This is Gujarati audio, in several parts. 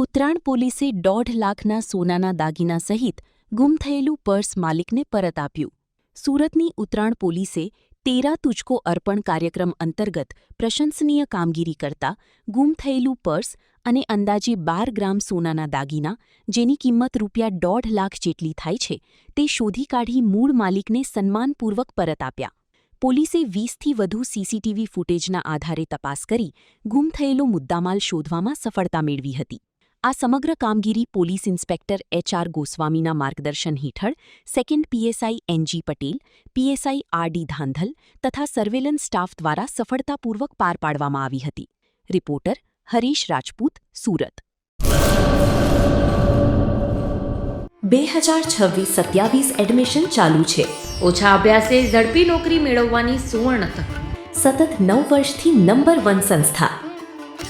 ઉત્તરાયણ પોલીસે 1.5 લાખના સોનાના દાગીના સહિત ગુમ થયેલું પર્સ માલિકને પરત આપ્યું. સુરતની ઉત્તરાયણ પોલીસે તેરા તુજકો અર્પણ કાર્યક્રમ અંતર્ગત પ્રશંસનીય કામગીરી કરતા ગુમ થયેલું પર્સ અને અંદાજે 12 ગ્રામ સોનાના દાગીના, જેની કિંમત ₹1.5 લાખ જેટલી થાય છે, તે શોધી કાઢી મૂળ માલિકને સન્માનપૂર્વક પરત આપ્યા. પોલીસે 20થી વધુ સીસીટીવી ફૂટેજના આધારે તપાસ કરી ગુમ થયેલો મુદ્દામાલ શોધવામાં સફળતા મેળવી હતી. આ સમગ્ર કામગીરી પોલીસ ઇન્સ્પેક્ટર HR ગોસ્વામીના માર્ગદર્શન હેઠળ second PSI NG Patel, PSI RD Dhandhal તથા સર્વેલન્સ સ્ટાફ દ્વારા સફળતાપૂર્વક પાર પાડવામાં આવી હતી. રિપોર્ટર હરીશ રાજપૂત, સુરત. 2026-27 એડમિશન ચાલુ છે. ઓછા અભ્યાસે ઝડપી નોકરી મેળવવાની સુવર્ણ તક. સતત 9 વર્ષથી નંબર 1 સંસ્થા.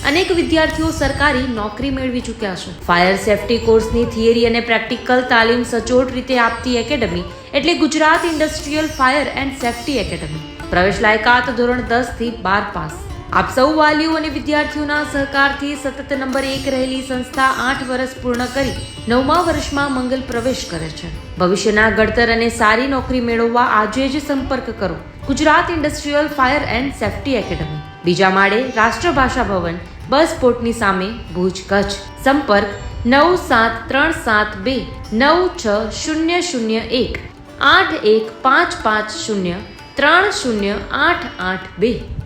અનેક વિદ્યાર્થીઓ સરકારી નોકરી મેળવી ચૂક્યા છે. ફાયર સેફટી કોર્સની થિયરી અને પ્રેક્ટિકલ તાલીમ સચોટ રીતે આપતી એકેડમી એટલે Gujarat industrial fire and safety academy. પ્રવેશ લાયકાત ધોરણ 10 થી 12 પાસ. આપ સૌ વાલીઓ અને વિદ્યાર્થીઓના સહકારથી સતત નંબર 1 રહેલી સંસ્થા 8 વર્ષ પૂર્ણ કરી 9મા વર્ષમાં મંગલ પ્રવેશ કરે છે. ભવિષ્યના ઘડતર અને સારી નોકરી મેળવવા આજે જ સંપર્ક કરો. Gujarat industrial fire and safety academy, બીજા માળે રાષ્ટ્રભાષા ભવન, બસ પોર્ટની સામે, ભુજ, કચ્છ. સંપર્ક 9737296001 8155030882.